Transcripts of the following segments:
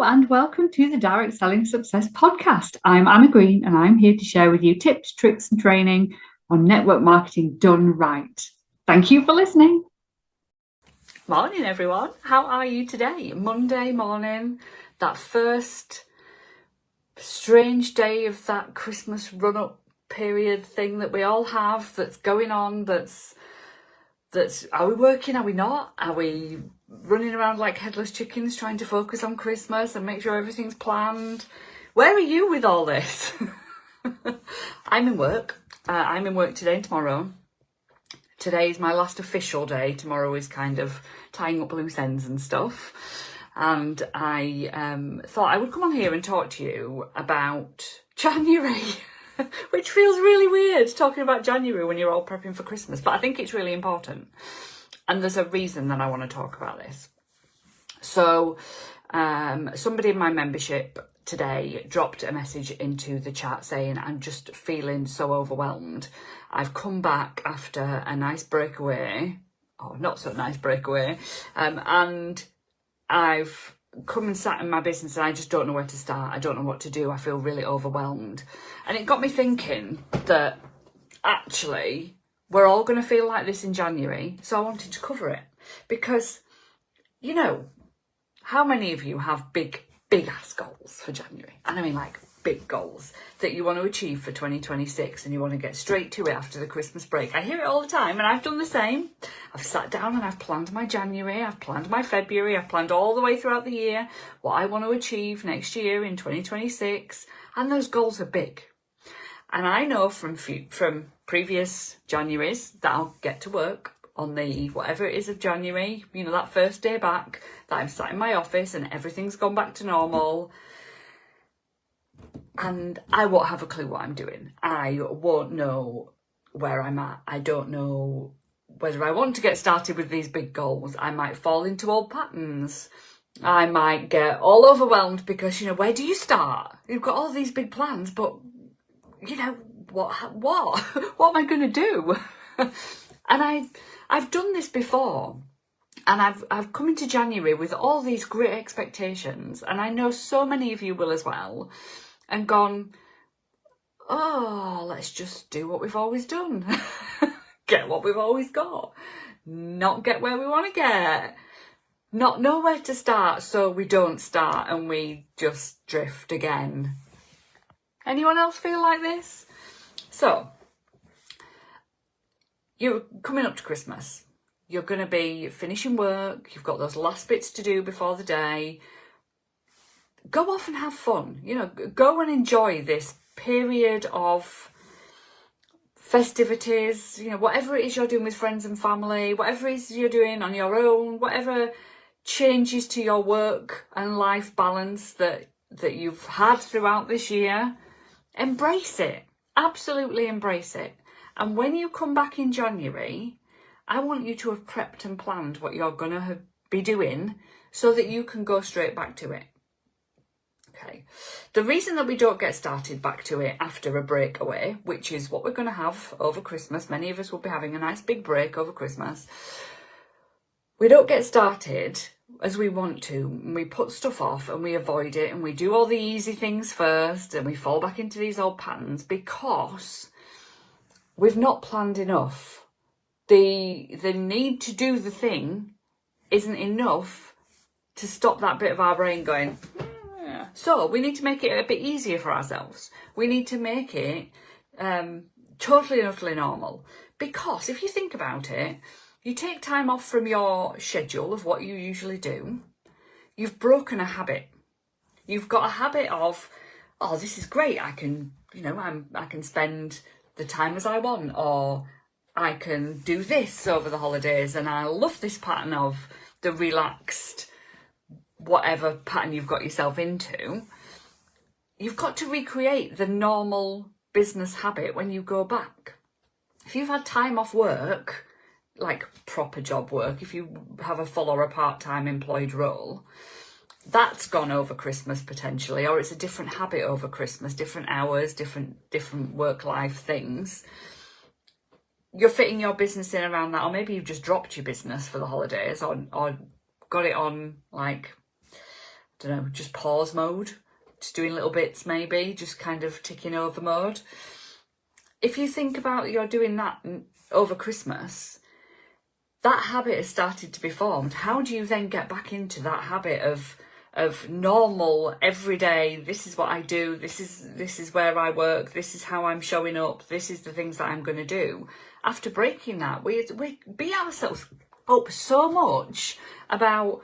Hello and welcome to the Direct Selling Success Podcast. I'm Anna Green and I'm here to share with you tips, tricks, and training on network marketing done right. Thank you for listening. Morning, everyone. How are you today? Monday morning, that first strange day of that Christmas run-up period thing that we all have that's going on, that's are we working, are we not? Are we running around like headless chickens trying to focus on Christmas and make sure everything's planned? Where are you with all this? I'm in work. I'm in work today and tomorrow. Today is my last official day. Tomorrow is kind of tying up loose ends and stuff. And I thought I would come on here and talk to you about January. Which feels really weird talking about January when you're all prepping for Christmas, but I think it's really important. And there's a reason that I want to talk about this. So somebody in my membership today dropped a message into the chat saying, I'm just feeling so overwhelmed. I've come back after a nice breakaway, or not so nice breakaway, and I've come and sat in my business and I just don't know where to start. I don't know what to do. I feel really overwhelmed. And it got me thinking that actually we're all going to feel like this in January. So I wanted to cover it because, you know, how many of you have big ass goals for January? And I mean like big goals that you want to achieve for 2026 and you want to get straight to it after the Christmas break. I hear it all the time and I've done the same. I've sat down and I've planned my January, I've planned my February, I've planned all the way throughout the year what I want to achieve next year in 2026, and those goals are big. And I know from previous Januaries that I'll get to work on the whatever it is of January, you know, that first day back, that I'm sat in my office and everything's gone back to normal. And I won't have a clue what I'm doing. I won't know where I'm at. I don't know whether I want to get started with these big goals. I might fall into old patterns. I might get all overwhelmed because, you know, where do you start? You've got all these big plans, but, you know, what am I going to do? And I've done this before. And I've come into January with all these great expectations. And I know so many of you will as well. And gone, oh, let's just do what we've always done. Get what we've always got. Not get where we want to get. Not know where to start, so we don't start and we just drift again. Anyone else feel like this? So, you're coming up to Christmas. You're going to be finishing work. You've got those last bits to do before the day. Go off and have fun, you know, go and enjoy this period of festivities, you know, whatever it is you're doing with friends and family, whatever it is you're doing on your own, whatever changes to your work and life balance that you've had throughout this year, embrace it, absolutely embrace it. And when you come back in January, I want you to have prepped and planned what you're going to be doing so that you can go straight back to it. Okay. The reason that we don't get started back to it after a breakaway, which is what we're going to have over Christmas, many of us will be having a nice big break over Christmas. We don't get started as we want to. We put stuff off and we avoid it and we do all the easy things first and we fall back into these old patterns because we've not planned enough. The need to do the thing isn't enough to stop that bit of our brain going, so we need to make it a bit easier for ourselves. We need to make it totally and utterly normal. Because if you think about it, you take time off from your schedule of what you usually do. You've broken a habit. You've got a habit of, oh, this is great. I can, you know, I can spend the time as I want, or I can do this over the holidays. And I love this pattern of the relaxed, whatever pattern you've got yourself into. You've got to recreate the normal business habit when you go back. If you've had time off work, like proper job work, if you have a full or a part-time employed role, that's gone over Christmas potentially, or it's a different habit over Christmas, different hours, different work-life things. You're fitting your business in around that, or maybe you've just dropped your business for the holidays, or got it on like don't know, just pause mode, just doing little bits maybe, just kind of ticking over mode. If you think about you're doing that over Christmas, that habit has started to be formed. How do you then get back into that habit of normal, everyday, this is what I do, this is where I work, this is how I'm showing up, this is the things that I'm going to do? After breaking that, we beat ourselves up so much about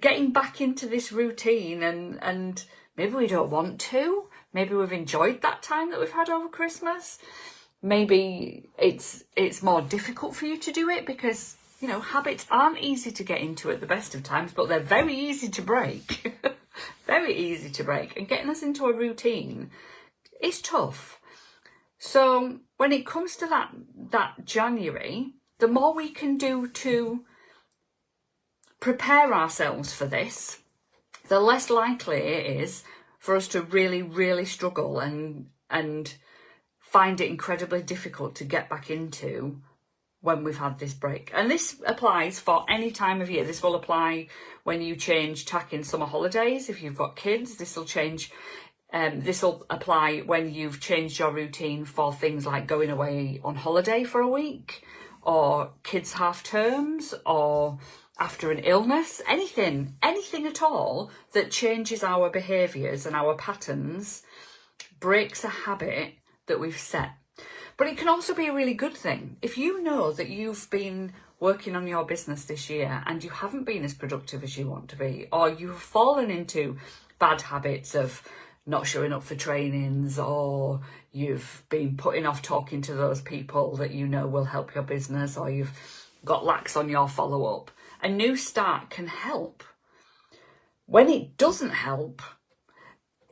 getting back into this routine, and maybe we don't want to. Maybe we've enjoyed that time that we've had over Christmas. Maybe it's more difficult for you to do it because, you know, habits aren't easy to get into at the best of times, but they're very easy to break. Very easy to break. And getting us into a routine is tough. So when it comes to that January, the more we can do to prepare ourselves for this, the less likely it is for us to really, really struggle and find it incredibly difficult to get back into when we've had this break. And this applies for any time of year. This will apply when you change tack in summer holidays. If you've got kids, this will apply when you've changed your routine for things like going away on holiday for a week, or kids' half terms, or after an illness. Anything at all that changes our behaviours and our patterns, breaks a habit that we've set. But it can also be a really good thing. If you know that you've been working on your business this year and you haven't been as productive as you want to be, or you've fallen into bad habits of not showing up for trainings, or you've been putting off talking to those people that you know will help your business, or you've got lax on your follow-up, a new start can help. When it doesn't help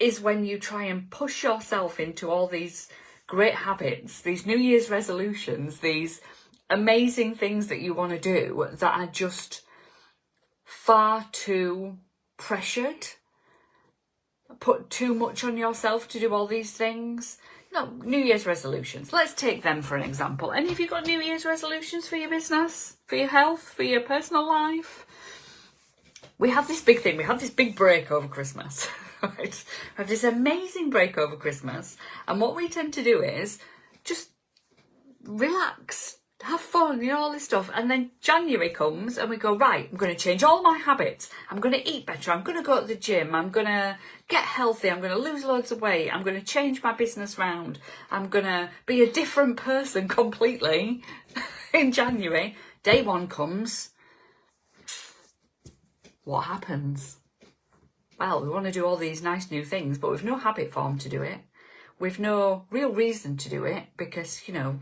is when you try and push yourself into all these great habits, these New Year's resolutions, these amazing things that you want to do that are just far too pressured. Put too much on yourself to do all these things. No, New Year's resolutions. Let's take them for an example. Any of you got New Year's resolutions for your business, for your health, for your personal life? We have this big thing. We have this big break over Christmas. Right? We have this amazing break over Christmas. And what we tend to do is just relax, have fun, you know, all this stuff. And then January comes and we go, right, I'm going to change all my habits. I'm going to eat better. I'm going to go to the gym. I'm going to get healthy. I'm going to lose loads of weight. I'm going to change my business round. I'm going to be a different person completely in January. Day one comes. What happens? Well, we want to do all these nice new things, but we've no habit form to do it. We've no real reason to do it because, you know,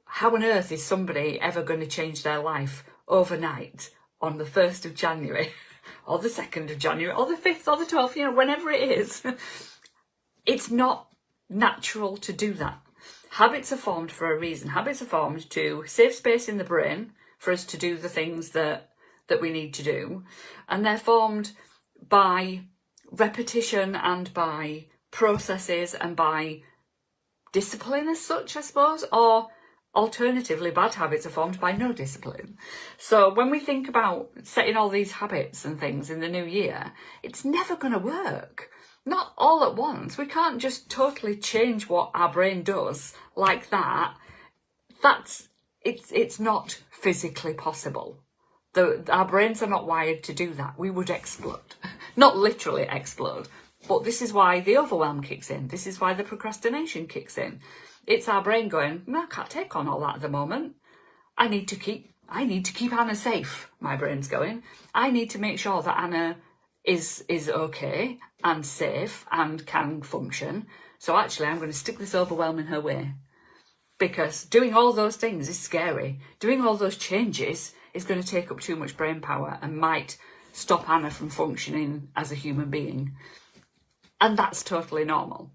how on earth is somebody ever going to change their life overnight on the 1st of January or the 2nd of January or the 5th or the 12th, you know, whenever it is? It's not natural to do that. Habits are formed for a reason. Habits are formed to save space in the brain for us to do the things that we need to do. And they're formed by repetition and by processes and by discipline as such, I suppose, or alternatively, bad habits are formed by no discipline. So when we think about setting all these habits and things in the new year, it's never going to work. Not all at once. We can't just totally change what our brain does like that. It's not physically possible. Our brains are not wired to do that. We would explode. Not literally explode. But this is why the overwhelm kicks in. This is why the procrastination kicks in. It's our brain going, no, I can't take on all that at the moment. I need to keep Anna safe, my brain's going. I need to make sure that Anna is okay and safe and can function. So actually, I'm going to stick this overwhelm in her way. Because doing all those things is scary. Doing all those changes is going to take up too much brain power and might stop Anna from functioning as a human being. And that's totally normal.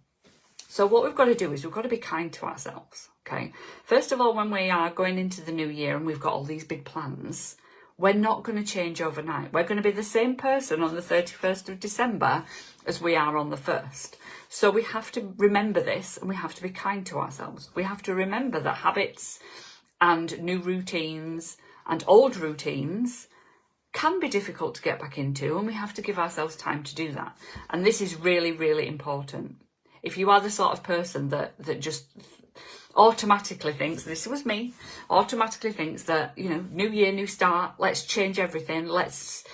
So what we've got to do is we've got to be kind to ourselves, okay? First of all, when we are going into the new year and we've got all these big plans, we're not going to change overnight. We're going to be the same person on the 31st of December as we are on the 1st. So we have to remember this and we have to be kind to ourselves. We have to remember that habits and new routines and old routines can be difficult to get back into, and we have to give ourselves time to do that. And this is really, really important. If you are the sort of person that just automatically thinks, this was me, automatically thinks that, you know, new year, new start, let's change everything, let's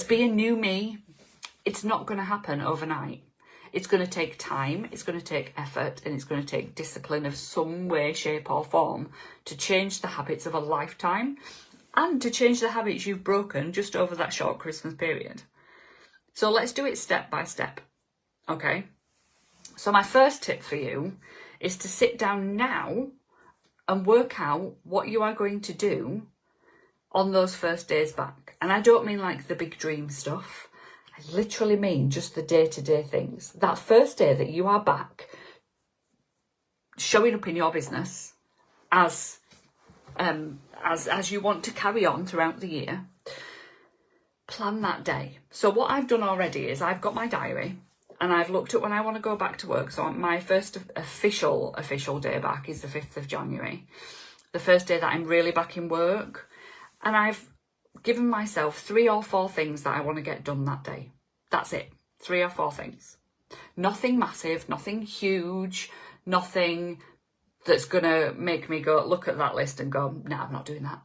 be a new me, it's not going to happen overnight. It's going to take time, it's going to take effort, and it's going to take discipline of some way, shape or form to change the habits of a lifetime and to change the habits you've broken just over that short Christmas period. So let's do it step by step, okay? So my first tip for you is to sit down now and work out what you are going to do on those first days back. And I don't mean like the big dream stuff. I literally mean just the day-to-day things. That first day that you are back, showing up in your business as you want to carry on throughout the year, plan that day. So what I've done already is I've got my diary and I've looked at when I want to go back to work. So my first official day back is the 5th of January, the first day that I'm really back in work. And I've given myself 3 or 4 things that I want to get done that day. That's it. 3 or 4 things. Nothing massive, nothing huge, nothing that's going to make me go look at that list and go, no, I'm not doing that.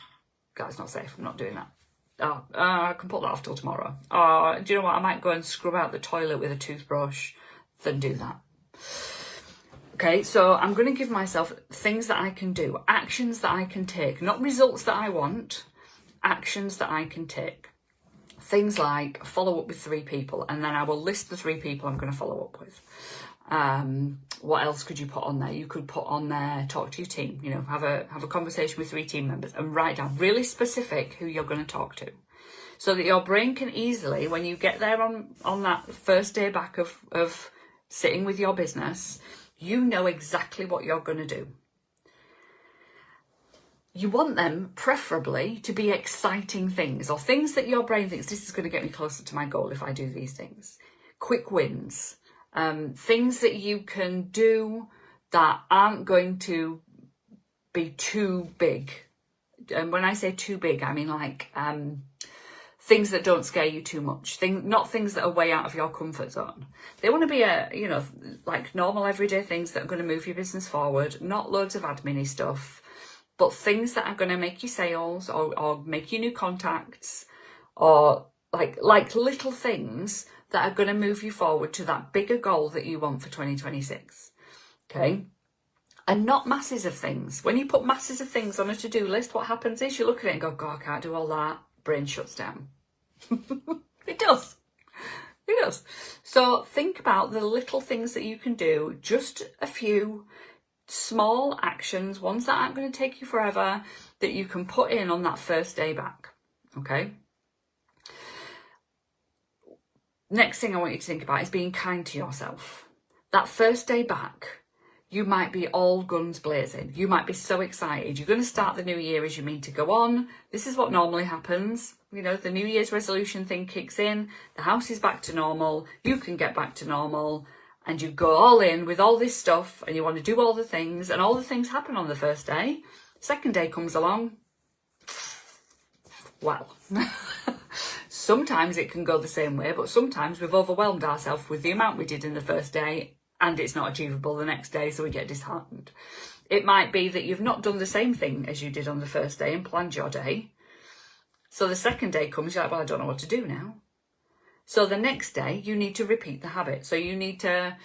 That's not safe. I'm not doing that. I can put that off till tomorrow. Do you know what? I might go and scrub out the toilet with a toothbrush, then do that. Okay, so I'm going to give myself things that I can do, actions that I can take, not results that I want, actions that I can take. Things like follow up with 3 people, and then I will list the 3 people I'm going to follow up with. What else could you put on there? You could put on there, talk to your team, you know, have a conversation with 3 team members and write down really specific who you're going to talk to, so that your brain can easily, when you get there on that first day back of sitting with your business, you know exactly what you're going to do. You want them preferably to be exciting things, or things that your brain thinks, this is going to get me closer to my goal if I do these things. Quick wins. Things that you can do that aren't going to be too big. And when I say too big, I mean like things that don't scare you too much. Not things that are way out of your comfort zone. They want to be like normal everyday things that are going to move your business forward. Not loads of admin-y stuff, but things that are going to make you sales or make you new contacts, or like little things that are going to move you forward to that bigger goal that you want for 2026. Okay? And not masses of things. When you put masses of things on a to-do list, what happens is you look at it and go, God, I can't do all that. Brain shuts down. It does. It does. So think about the little things that you can do, just a few small actions, ones that aren't going to take you forever, that you can put in on that first day back. Okay? Next thing I want you to think about is being kind to yourself. That first day back, you might be all guns blazing. You might be so excited. You're going to start the new year as you mean to go on. This is what normally happens. You know, the New Year's resolution thing kicks in. The house is back to normal. You can get back to normal. And you go all in with all this stuff and you want to do all the things, and all the things happen on the first day. Second day comes along. Well, sometimes it can go the same way, but sometimes we've overwhelmed ourselves with the amount we did in the first day and it's not achievable the next day, so we get disheartened. It might be that you've not done the same thing as you did on the first day and planned your day. So the second day comes, you're like, well, I don't know what to do now. So the next day, you need to repeat the habit. So you need to,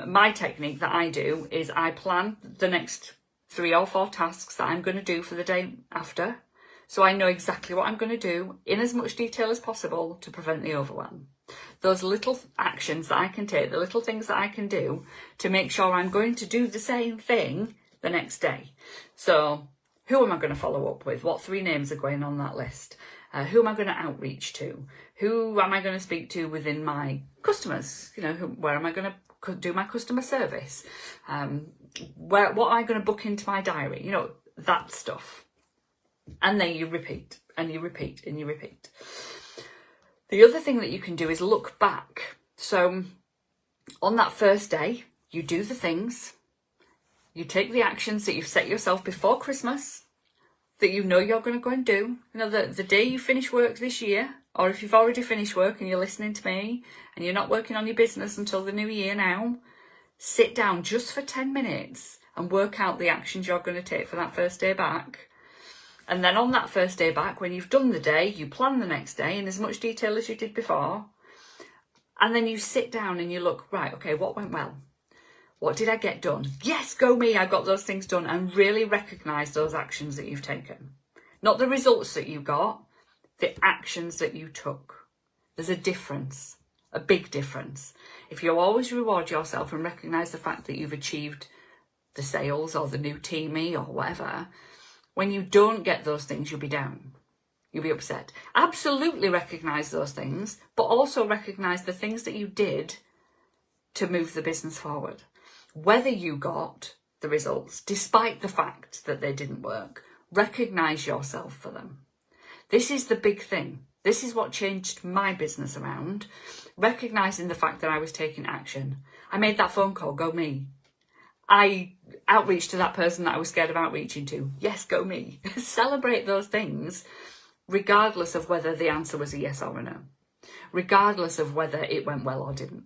my technique that I do is I plan the next 3 or 4 tasks that I'm going to do for the day after. So I know exactly what I'm going to do in as much detail as possible to prevent the overwhelm. Those little actions that I can take, the little things that I can do to make sure I'm going to do the same thing the next day. So who am I going to follow up with? What 3 names are going on that list? Who am I going to outreach to? Who am I going to speak to within my customers? You know, where am I going to do my customer service? What am I going to book into my diary? You know, that stuff. And then you repeat and you repeat and you repeat. The other thing that you can do is look back. So on that first day, you do the things, you take the actions that you've set yourself before Christmas, that you know you're going to go and do. You know, the day you finish work this year, or if you've already finished work and you're listening to me and you're not working on your business until the new year now, sit down just for 10 minutes and work out the actions you're going to take for that first day back. And then on that first day back, when you've done the day, you plan the next day in as much detail as you did before. And then you sit down and you look, right, okay, what went well? What did I get done? Yes, go me, I got those things done. And really recognise those actions that you've taken. Not the results that you got, the actions that you took. There's a difference, a big difference. If you always reward yourself and recognise the fact that you've achieved the sales or the new teamie or whatever, when you don't get those things, you'll be down. You'll be upset. Absolutely recognise those things, but also recognise the things that you did to move the business forward. Whether you got the results, despite the fact that they didn't work, recognise yourself for them. This is the big thing. This is what changed my business around, recognising the fact that I was taking action. I made that phone call, go me. I outreached to that person that I was scared of outreaching to. Yes, go me. Celebrate those things, regardless of whether the answer was a yes or a no, regardless of whether it went well or didn't.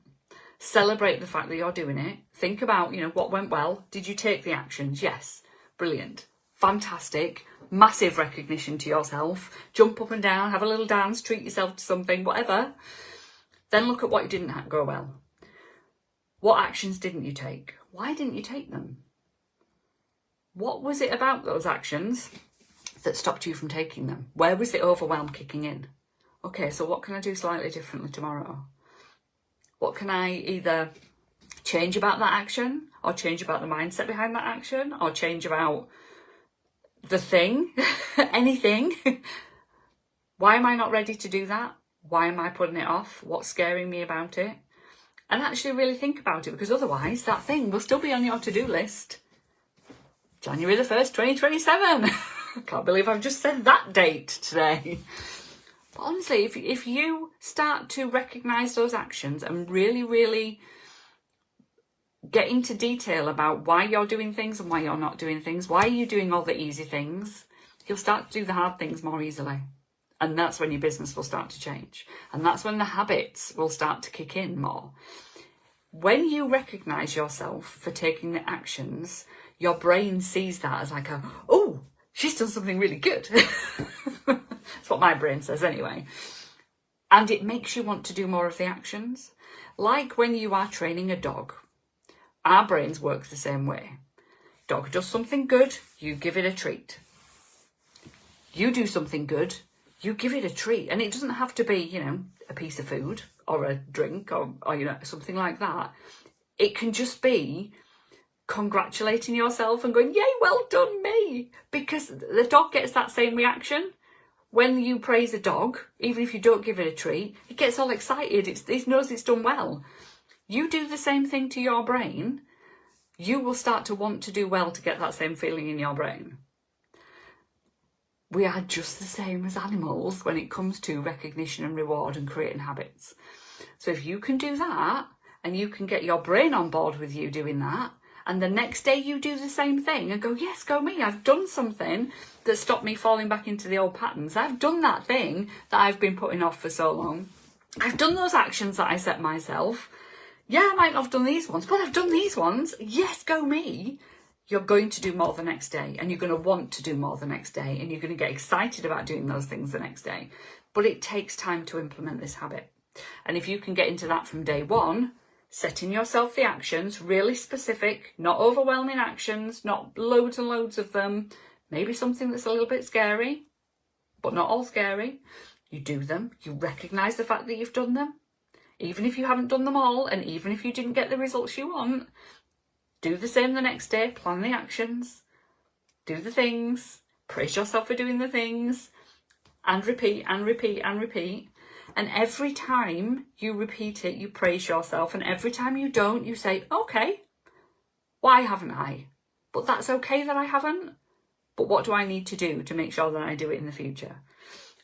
Celebrate the fact that you're doing it. Think about, what went well. Did you take the actions? Yes. Brilliant. Fantastic. Massive recognition to yourself. Jump up and down, have a little dance, treat yourself to something, whatever. Then look at what didn't go well. What actions didn't you take? Why didn't you take them? What was it about those actions that stopped you from taking them? Where was the overwhelm kicking in? Okay, so what can I do slightly differently tomorrow? What can I either change about that action, or change about the mindset behind that action, or change about the thing, anything? Why am I not ready to do that? Why am I putting it off? What's scaring me about it? And actually really think about it, because otherwise that thing will still be on your to-do list. January the 1st, 2027. Can't believe I've just said that date today. But honestly, if you start to recognise those actions and really, really get into detail about why you're doing things and why you're not doing things, why are you doing all the easy things, you'll start to do the hard things more easily. And that's when your business will start to change. And that's when the habits will start to kick in more. When you recognise yourself for taking the actions, your brain sees that as like oh, she's done something really good. That's what my brain says anyway. And it makes you want to do more of the actions. Like when you are training a dog, our brains work the same way. Dog does something good, you give it a treat. You do something good, you give it a treat. And it doesn't have to be, a piece of food or a drink or something like that. It can just be congratulating yourself and going, yay, well done me. Because the dog gets that same reaction. When you praise a dog, even if you don't give it a treat, it gets all excited. It knows it's done well. You do the same thing to your brain, you will start to want to do well to get that same feeling in your brain. We are just the same as animals when it comes to recognition and reward and creating habits. So if you can do that, and you can get your brain on board with you doing that, and the next day you do the same thing and go, yes, go me, I've done something that stopped me falling back into the old patterns. I've done that thing that I've been putting off for so long. I've done those actions that I set myself. Yeah, I might not have done these ones, but I've done these ones. Yes, go me. You're going to do more the next day, and you're going to want to do more the next day, and you're going to get excited about doing those things the next day. But it takes time to implement this habit. And if you can get into that from day one, setting yourself the actions, really specific, not overwhelming actions, not loads and loads of them, maybe something that's a little bit scary, but not all scary. You do them, you recognise the fact that you've done them, even if you haven't done them all, and even if you didn't get the results you want. Do the same the next day, plan the actions, do the things, praise yourself for doing the things, and repeat and repeat and repeat. And every time you repeat it, you praise yourself. And every time you don't, you say, okay, why haven't I? But that's okay that I haven't. But what do I need to do to make sure that I do it in the future?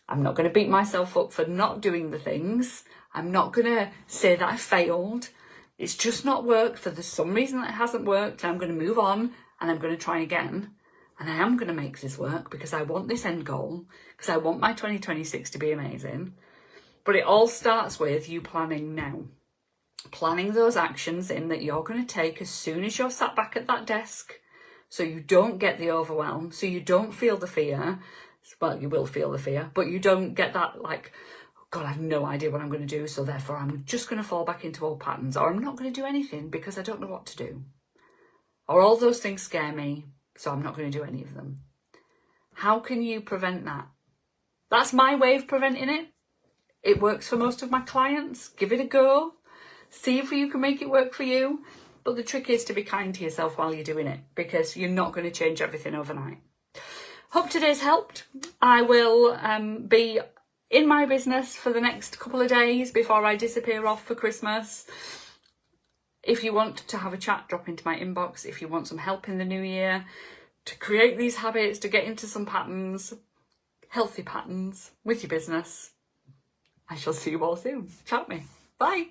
I'm not going to beat myself up for not doing the things. I'm not going to say that I failed. It's just not worked for some reason that it hasn't worked. I'm going to move on and I'm going to try again. and I am going to make this work because I want this end goal, because I want my 2026 to be amazing. But it all starts with you planning now. Planning those actions in that you're going to take as soon as you're sat back at that desk, so you don't get the overwhelm, so you don't feel the fear. Well, you will feel the fear, but you don't get that like, oh God, I have no idea what I'm going to do, so therefore I'm just going to fall back into old patterns, or I'm not going to do anything because I don't know what to do. Or all those things scare me, so I'm not going to do any of them. How can you prevent that? That's my way of preventing it. It works for most of my clients. Give it a go. See if you can make it work for you. But the trick is to be kind to yourself while you're doing it, because you're not going to change everything overnight. Hope today's helped. I will be in my business for the next couple of days before I disappear off for Christmas. If you want to have a chat, drop into my inbox. If you want some help in the new year to create these habits, to get into some patterns, healthy patterns with your business, I shall see you all soon. Chat me. Bye.